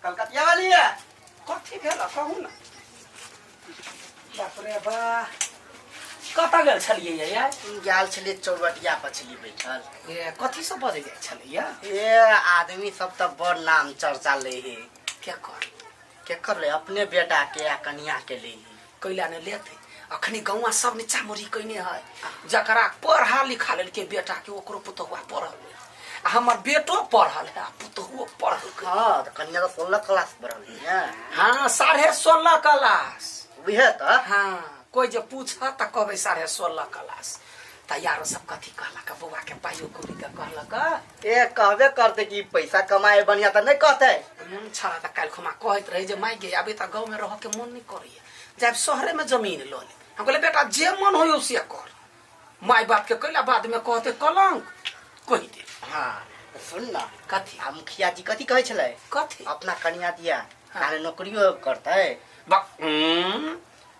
कलकतिया वाली है कथी भेल कहू ना। बाप रे बा कतऽ गेल छलियै या गेल छलियै चौबटिया पर छलियै बैठल। ए कथी सब बजे गेल छलियै ए आदमी सब तो बड़ नाम चर्चा ले है। केकर ले अपने बेटा के या कन्या के ले कैला ने लेते अखनी गौवा सब नीचा मुरी कइने है जकरा पढ़ा लिखा लेलके बेटा के ओकरो पुतहुआ पढ़ल हमर बेटो पढ़ल है पुतहुओ पढ़ल। हाँ तो कन्या तो 16 क्लास पढ़ल है। हाँ 16.5 क्लास वह तो हाँ कोई जो पूछा तो कहबे 16.5 क्लास तैयारो सब कथी कहलक बउआ के पाइयो कौड़ी के कहलक ए कहबे करते कि पैसा कमाए बढ़िया तो नहीं कहते छड़ा त काल खुमा कहत रहे जे माई गे अभी तक गाँव में रह के मन नहीं करिए जब शहरे में जमीन लो ले हम कहले बेटा जे मन हो से कर माई बाप के कैला बाद में कहते कलंक कह दे। हाँ सुन ना कथी आ मुखिया जी कथी कहे छले कथी अपना कन्या दिया तारे नौकरियो करते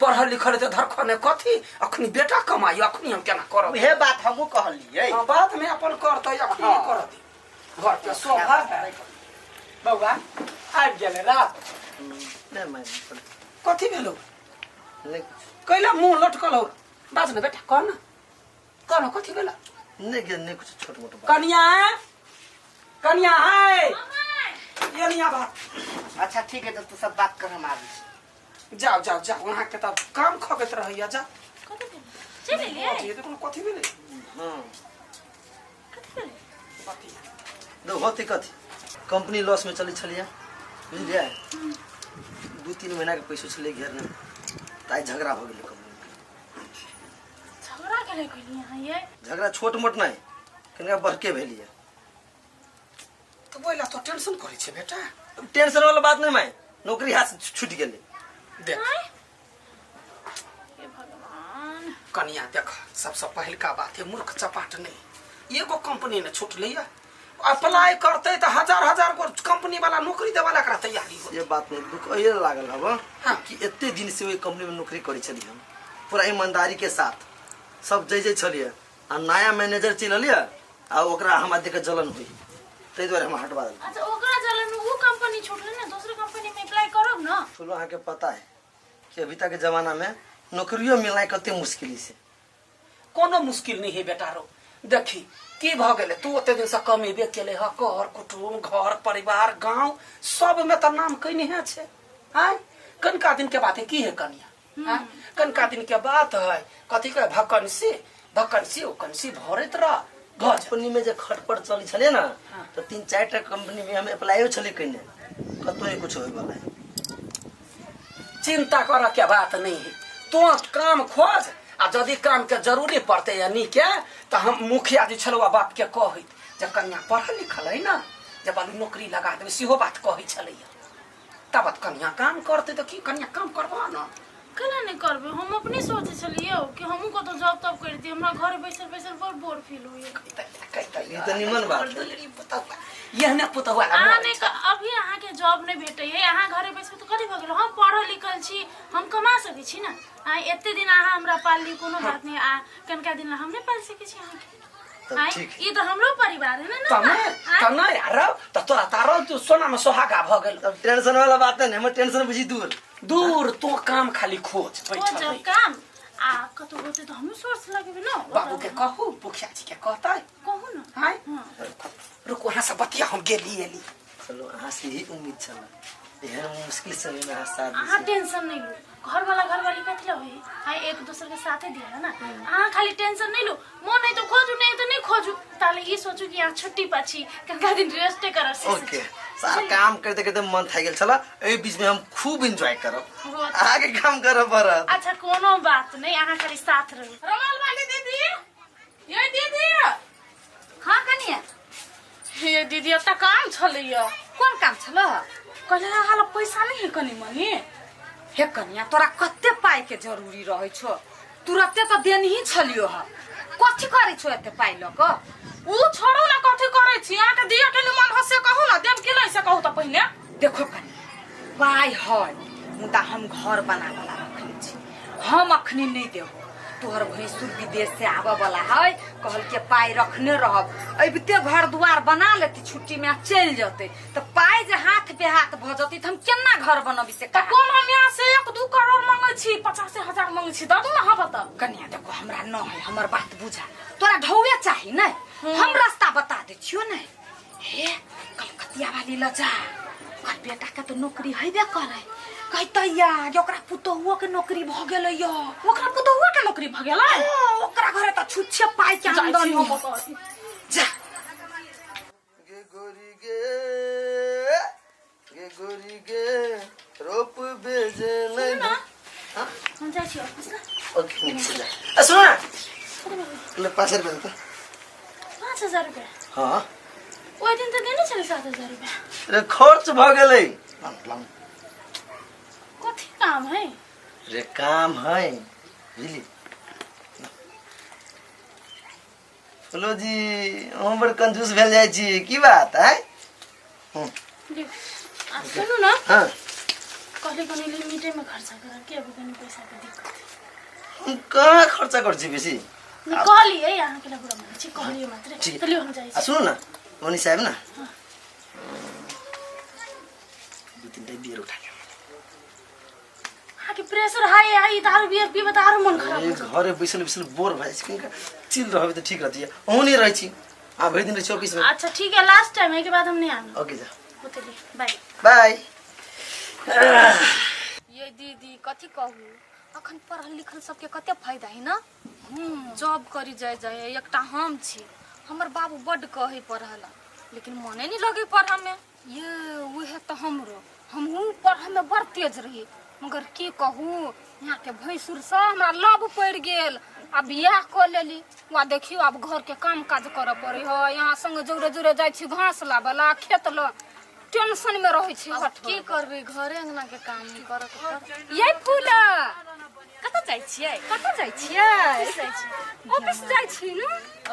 पढ़ल लिखल तो धरखने कथी अखनी बेटा कमाई अखनी हम केना करब वह बात हमहू कहलिए। हां बाद में अपन करते अखनी कर दी घर के शोभा है बउआ आबि गेले रात नहीं मैं कथी भेलो नहीं कैला मुंह लटकल हो बाज ने बेटा कहना कथी भेला नहीं कुछ छोट मोट बात। कन्या है ये नहीं आबा अच्छा ठीक है तो तू सब बात कर हम आबी जाओ जाओ जाओ वहां के तब काम खगत रहैया जा चले ले ये देखो कथी भेले हां कथी भेले बाती दो होती कथी कंपनी लॉस में चली छलिया बुझलिए 2-3 महीना के पैसा छले घेर में ताई झगड़ा हो गेल कंपनी झगड़ा के ले कइली हां ये झगड़ा छोट मोट नहीं कनिया बड़के भेलिए तो बोला तो टेंशन करे छे बेटा टेंशन वाला बात नहीं मैं नौकरी हाथ से छूट गेले देख हे भगवान कन्या देख सबसे पहल का बात है मूर्ख चपाट नहीं एगो कंपनी ने छूट लिया अप्लाई करते तो हजार को कंपनी वाला नौकरी देवा ला तैयारी हो ये बात नहीं दुख ये लागल हब हाँ। कि इतने दिन से वही कंपनी में नौकरी करी छली हम पूरा ईमानदारी के साथ सब जैसे छलिए आ नया मैनेजर चलिए आ ओकरा हमरा देख जलन हुई तै द्वारा हम हटवा दिल। अच्छा ओकरा जलन वो कंपनी छोड़ले ना दूसरे कंपनी में अप्लाई करब ना चलो अहाँ के पता है कि अभी तक के जमाना में नौकरियों मिलना कते मुश्किल से कोनो मुश्किल नहीं है बेटा रो देखी की भ गेले तू ओते दिन से कमेबे केले ह घर कुटुम घर परिवार गांव सब में त नाम कइने है छे हां कनका दिन के बात है की है कन्या हां कनका दिन के बात है कथी के भकनसी ओकनसी भरत रह घर कंपनी में जे खटपट चली छले ना तो 3-4 टा कंपनी में हम अप्लाई छले कइने कतो ही कुछ होय वाला है। चिंता कर के बात नहीं है तो काम खोज आ यदि काम के जरूरी पड़ते या नहीं के तो हम मुखिया जी छलवा बाप के कही जब कन्या पढ़ल लिखल है ना जब वाली नौकरी लगा देवे सेहो बात कही छलै तब कन्या काम करते तो की कन्या काम करबा ना कला नहीं करबे हम अपनी सोचे छलिए कि हमहू को तो जॉब तब कर दी हमरा घर बैसल बहुत बोर फील होई ये तो निमन बात है यह ने पुतवा आने का अभी अहाँ के जॉब नहीं भेटे है अहाँ घरे बैसल तो कथी भ गेल हम पढ़ल लिखल छी हम कमा सकै छी ना आ एते दिन अहाँ हमरा पालली कोनो बात नहीं आ कनका दिन हम नहीं पाल सकै छी अहाँ के ठीक ये तो हमरो परिवार है ना तने यार त तोरा तारो तू सोना में सुहागा भ गेल अब टेंशन वाला बात नहीं हम टेंशन बुझी दूर तो काम खाली खोज जब काम आ कतो होते तो हम सोच लगबे ना बाबू के कहू मुखिया जी के कहता कहू ना हाय रुको वहां से बतिया हम गेली चलो अहाँ से ही उम्मीद छला एहन मुश्किल समय में साथ अहाँ टेंशन नहीं लो घर वाली कथी ला होई हाय एक दूसरे के साथे दिया ना अहाँ खाली टेंशन नहीं लो मन नहीं तो खोजू नहीं तो नहीं खोजू ताले ये सोचू कि यहाँ छुट्टी पाछी कनका दिन रेस्ट करब से ओके सारा काम करते करते मन थाक गेल छला ए बीच में हम खूब एंजॉय करब आगे काम करब परत। अच्छा कोनो बात नहीं अहाँ खाली साथ रहू रमल वाली दीदी ये दीदी हाँ कनिया ये दीदी त काम छलैया कौन काम छल कहले हाल पैसा नहीं है कनी मनी हे कनिया तोरा कते पाई के जरूरी रहे छो तुरते तो देन ही छलियो ह कथी करे छो एते पाई ल क उ छोड़ो ना कथी करे छी अहाँ के दिया के मन हसे कहू ना देम कि नहीं से कहू त पहिले देखो कनिया पाई है मुदा हम घर बना वाला रखले छी हम अखनी नहीं देबो तोहर भैंसुर विदेश से आवा वाला है कहल के पाई रखने रहब अबते घर द्वार बना लेती छुट्टी में चल जते तो पाई जे हाथ बेहात भ जती त हम केना घर बनबी से त का कोन हम यहाँ से 1-2 करोड़ मांगे छी 50,000 मांगे छी दू ना हब त कन्या देखो हमरा न है हमर बात बुझा तोरा ढौवे चाही नै हम रास्ता बता दे छियो नै हे कलकतिया वाली लजा कर बेटा के तो नौकरी हैबे करे कहतैया ओकरा पुतहुओ के नौकरी भ गेलै य ओकरा पुतहुआ के नौकरी भ गेलै ओकरा घरे त छुच्छे पाई के आमदनी हम हो जा गे गोरी गे रोप बेजे नहीं ना हां हम जाइ छी ऑफिस ना ओके नीचे जा सुन ना ले 5 रुपया दे 5,000 रुपया हां ओइ दिन त देने छले 7,000 रुपया रे खर्च भ गेलै कथि काम है रे काम है बुझली बोलो जी हम बड़ कंजूस भेल जाय छी की बात है सुनू ना हां कहिले पनि लिमिटे में खर्च गर के अब पनि पैसा के दिक्कत हम कहाँ खर्च गर्छ बेसी निकाली है यहाँ के लगुरा में छी कहलिए मात्र ठीक चलिए हम जाइ छी सुन ना मनी साहब ना 2-3 बियर उठा के आके प्रेशर हाई आई दारू बियर पीबे त आरो मन खराब ए घरे बैसल बोर भए छै किनका चिल रहबे त ठीक रहती है ओहनी रहै छी आ भरि दिन रहै छी ऑफिस में अच्छा ठीक है लास्ट टाइम है के बाद हम नहीं आना ओके जा होतली बाय बाय ये दीदी कथी कहू अखन पढ़ल लिखल सबके कते फायदा है ना जॉब करी जाए एकटा हम छी हमर बाबू बड कहे पढ़ला लेकिन मने नहीं लगे पढ़ा में ये उहे तो हमहू पढ़ा में बड़ तेज रही मगर की कहू यहाँ के भैंसुर से हमरा लब पड़ गेल आ बियाह कर लेली वा देखियो अब घर के काम काज करे पड़े हो यहाँ संग जोरे जोरे जाय छी घास लाबला खेत ल टेंशन में रहे छी की करबे घरे अंगना के काम नहीं करत ये फूला कत जाय छियै ऑफिस जाय छी न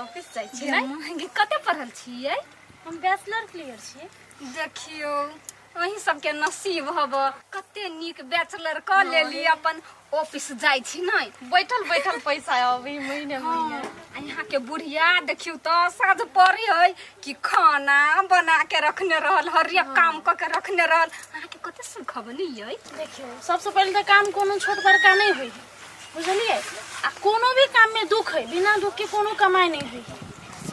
ऑफिस जाय छी नहीं कते पढ़ल छियै हम बैचलर क्लियर छी देखियो वही सबके नसीब हब कते नीक बैचलर कर लेली अपन ऑफिस जाय छी नहीं बैठल पैसा अभी महीने आ यहाँ के बुढ़िया देखियो तो साँझ पड़ी है कि खाना बना के रखने रहल हरिया काम क के रखने रहल अहाँ के कते सुख बनियै देखियो सबसे पहले तो काम कोनो छोट बड़का नहीं होई बुझलिए आ कोनो भी काम में दुख है बिना दुख के कोनो कमाई नहीं होई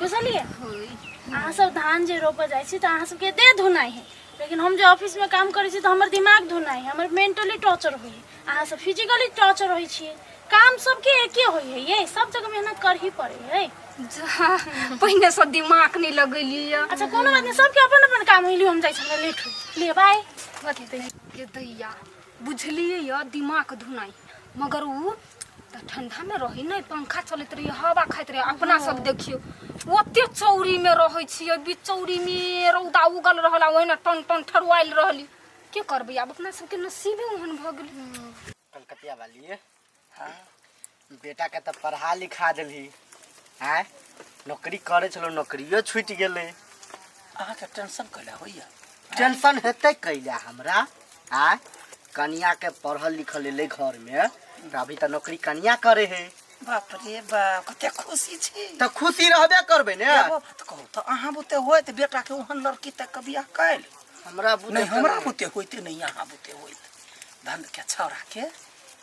बुझलिए अहाँ सब धान जे रोप जाय छी त अहाँ सबके दे धुनाई है लेकिन हम जो ऑफिस में काम करे छी त हमर दिमाग धुनाई है हमर मेंटली टॉर्चर होई अहाँ सब फिजिकली टॉर्चर होई छी काम सबके एके होई है ये सब जगह मेहनत कर ही पड़े है पहिने से दिमाग नहीं लगेली अच्छा कोनो बात नहीं सबके अपन अपन काम होइली हम जाय छी लेट होई ले बाय के दैया बुझलिए या दिमाग धुनाई मगर उ त ठंडा में रही नहीं पंखा चलत रही हवा खाइत रही अपना सब देखियो ओते चौरी में रहै छियै बिचौरी में रौदा उगल रहला ओहिना टन टन ठरवाइल रहली के करबै अब अपना सबके नसीबे ओहन भ गेल कलकतिया वाली हां बेटा के त पढ़ा लिखा देली हैं नौकरी करे चलो नौकरियो छूट गेले अहाँ के टेंशन कैला होइया टेंशन हेते कैला हमरा हैं कन्या के पढ़ल लिखल ले घर में अभी त नौकरी कन्या करे है बाप रे बाप कते खुशी छी त खुशी रहबे करबे ने कहू त अहाँ बुते होय त बेटा के ओहन लड़की तक के बियाह कैल हमरा बुते नहीं हमरा बुते होइते नहीं यहाँ बुते होइत धन के छौरा के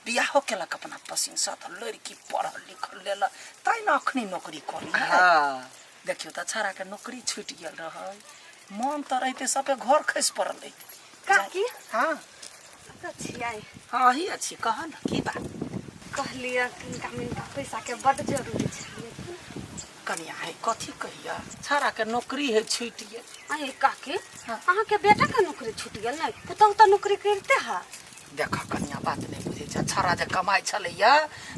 बियाह केलक अपना पसिन से त लड़की पढ़ल लिखल लेला तै न अखनी नौकरी करी हां देखियो त छौरा के नौकरी छूट गेल रहै मन त रहते सबे घर खस पड़ल काकी हां छियै हां ही अच्छी कह न की बात कहलिए किनका पैसा के बड जरूरी छै कनिया है कथी कहिया छौरा के नौकरी है छूट गेल अहे काकी अहाँ के बेटा के नौकरी छूट गेल नै पुतहु त नौकरी करते है देख कनिया बात नहीं बुझे छ छौरा जे कमाई छलैया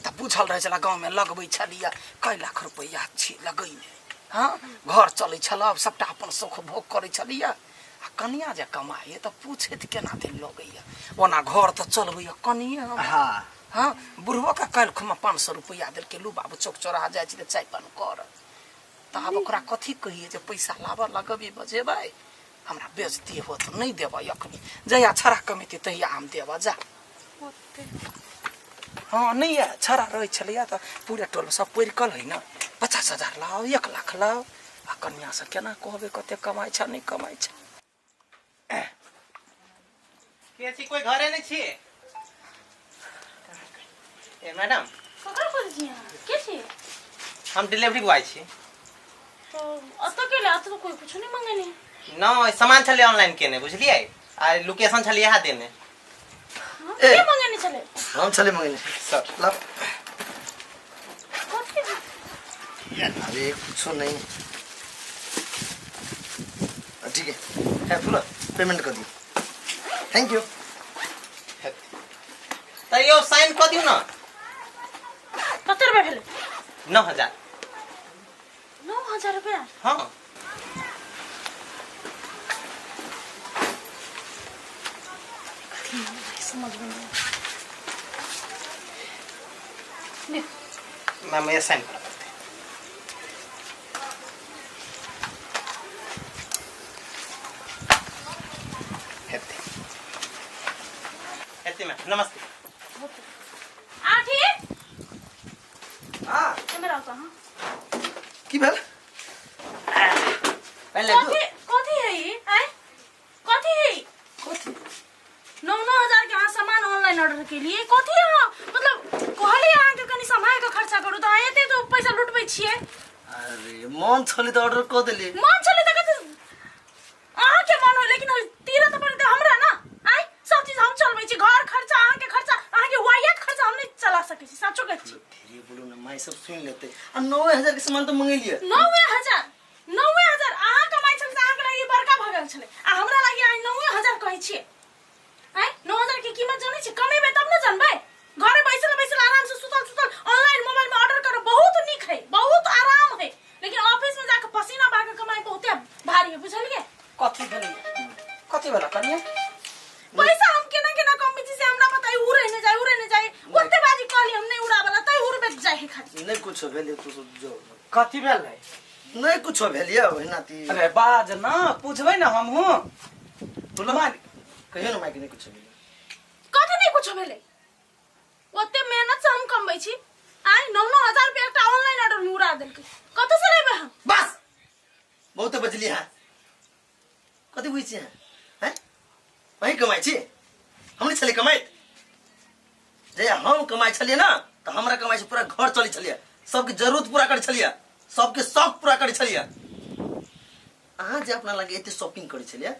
त बुझल रहे छला गांव में लगबै छलिया कई लाख रुपया छी लगैने हां घर चलै छला अब सबटा अपन सुख भोग करै छलिया आ कनिया जे कमाई त पूछे त केना दिन लगैया ओना घर त चलबै कनिया हां हां बुढ़वा का काल खुमा 500 रुपया देल के लू बाबू चौक चौराहा जाय छी त चाय पान कर त अब ओकरा कथी कहिए जे पैसा लाबा लगबे बजेबै हमरा बेइज्जती हो त नहीं देबा अखनी जया छरा कमेती तहिया हम देबा जा हां नहीं है छरा रहे छलिया त पूरे टोल में सब परिकल है ना 50,000 लाओ 1 लाख लाओ आ कन्या से केना कहबे कते कमाई छ नहीं कमाई छ के छी कोई घरे नहीं छी ए मैडम ककर बोल छी के छी हम डिलीवरी बॉय छी तो अतो के ला तो कोई कुछ नहीं मांगेनी न सामान छले ऑनलाइन केने बुझलिए आ लोकेशन छले यहाँ देने के मांगेनी चले हम चले मंगने सर लब कथी अरे कुछ नहीं ठीक है फुल पेमेंट कर दी थैंक यू तो यो साइन कर दियो ना कते रुपया भेले 9000 9000 रुपया हाँ समझ में नहीं मैम ये साइन कर मैम नमस्ते आठी हां कैमरा कहां की भेल पहले कथी कथी है ये हैं कथी है कथी 9-9000 के सामान ऑनलाइन ऑर्डर के लिए कथी है मतलब कहली अहाँ के कनी समय का खर्चा करू त एते तो पैसा लुटबै छिए अरे मन छले त ऑर्डर कर देली मन चले त कथी अहाँ के मन हो लेकिन तीरा त पड़ते हमरा ना आई सब चीज हम चलबै छी घर खर्चा अहाँ के वाया खर्चा हम नहीं चला सकै छी साचो कहै छी धीरे बोलो ना माय सब सुन लेते आ 9000 के सामान तो मंगे लिए 9000 अहाँ कमाइ छल अहाँ के लागि बड़का भगल छले आ हमरा लागि आई 9000 कहै छी हैं 9000 की कीमत जानै छी कमेबे तब न जानबै घरे बैसल आराम से सुतल ऑनलाइन मोबाइल में ऑर्डर करो बहुत निक है बहुत आराम है लेकिन ऑफिस में जाके पसीना बहा के कमाई बहुते भारी है बुझलिए कथी भेलै कथी भेला कनिया पैसा हम केना कमी से हमरा बताई उड़े न जाए ओते बाजी कहली हम नहीं उड़ावला तै उड़बे जाए है खाली नहीं कुछ भेले तू जो कथी भेलै नहीं कुछ भेलिए ओहिना ती अरे बाज ना पूछबै ना हम हूं बुलमान कहियो ना माइक नहीं कुछ भेले कथी नहीं कुछ भेले ओते मेहनत से हम कमबै छी आई 9-9000 रुपया एकटा ऑनलाइन ऑर्डर में उड़ा देलकै कतौ से लेबै हम बस बहुत बजली है कथी बुझ छी हैं वही कमाई छी हम नहीं चले कमाई जे हम कमाई छलिए ना तो हमरा कमाई से पूरा घर चली छलिए सबके जरूरत पूरा करे छलिए सबके शौक पूरा करे छलिए अहाँ जे अपना लगे एते शॉपिंग करे छलिए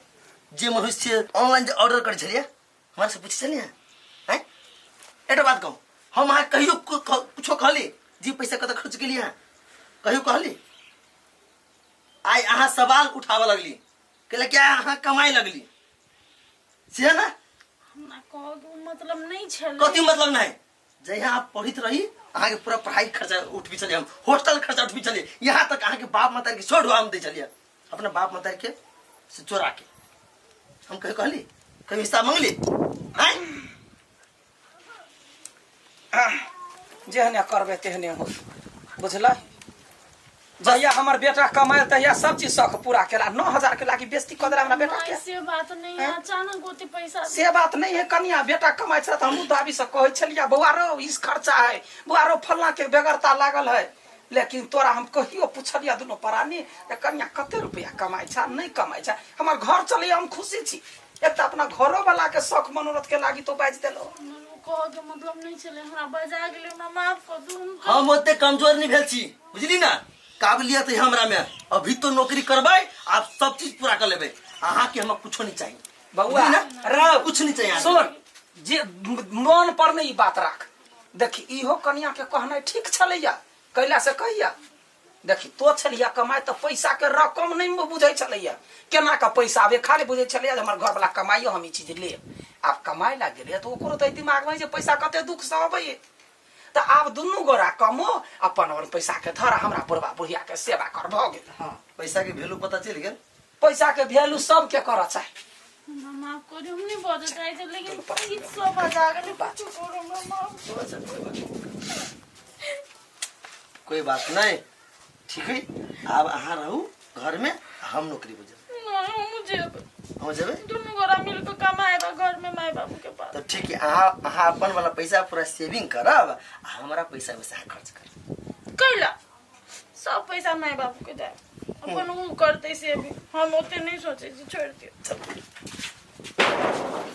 जे मन होइछ छै ऑनलाइन जे ऑर्डर करे छलिए हमरा से पूछ छलिए हैं एटा बात कहूं हम अहाँ कहियो कुछो कहली जी पैसा कत खर्च के लिए कहियो कहली आई अहाँ सवाल उठावे लगली कहले क्या अहाँ कमाई लगली से ना हमरा कहू मतलब नहीं छले कथी मतलब नहीं जहिया आप पढ़ित रही अहाँ के पूरा पढ़ाई खर्चा उठबी चलिए हम हॉस्टल खर्चा उठबी चलिए यहाँ तक अहाँ के बाप माता के छोड़ हम दे चलिए अपना बाप माता के से चोरा के हम कहे कहली कभी हिसाब मांगली हैं जेहने करबे तेहने हो बुझल जहिया हमर बेटा कमाए तहिया सब चीज शौक पूरा केला 9000 के लागी बेइज्जती कर देला हमरा बेटा के से बात नहीं है अचानक ओते पैसा से बात नहीं है कनिया बेटा कमाए छ त हम दाबी से कहै छलिया बौआ रो इस खर्चा है बौआ रो फलना के बेगरता लागल है लेकिन तोरा हम कहियो पूछलिया दुनो परानी कनिया कते रुपया कमाई छ नहीं कमाई छ हमर घर चले हम खुशी छी एक त अपना घरो वाला के शौक मनोरथ के लागी तो बाज देलो कह के मतलब नहीं छले हमरा बजा गेले हमरा माफ कर दू हम ओते कमजोर नहीं भेल छी बुझली ना काबिलियत है हमरा में अभी तो नौकरी करबै आप सब चीज पूरा कर लेबै अहाँ के हम कुछो नहीं चाहिए बउआ रो कुछ नहीं चाहिए सुन जे मन पर नहीं बात राख देखी इहो कनिया के कहना ठीक छलैया कैला से कहिया देखी तो छलिया कमाए तो पैसा के रकम नहीं बुझै छलैया केना का पैसा आवे खाली बुझै छलैया हमर घर वाला कमाइयो हम ई चीज ले आप कमाई लाग गेलिए तो ओकरो तो दिमाग में जे पैसा कते दुख सहबै तो आप दुनू गोरा कमो अपन पैसा के धर हमरा बुढ़वा बुढ़िया के सेवा कर भ गेल हां पैसा के वैल्यू पता चल गेल पैसा के वैल्यू सब के कर चाहे माफ कर हम नहीं बजा चाहे थे लेकिन प्लीज सब बजा गेले पाछू करो माफ कोई बात नहीं ठीक है अब अहाँ रहू घर में हम नौकरी बुझे नहीं मुझे हम जेबे दोनों गोरा मिल के कमाएगा घर में माय बाबू के पास तो ठीक है अहाँ अपन वाला पैसा पूरा सेविंग करब हमारा पैसा वैसा खर्च कर कैला सब पैसा माय बाबू के दे अपन वो करते से भी हम ओते नहीं सोचे छोड़ दियो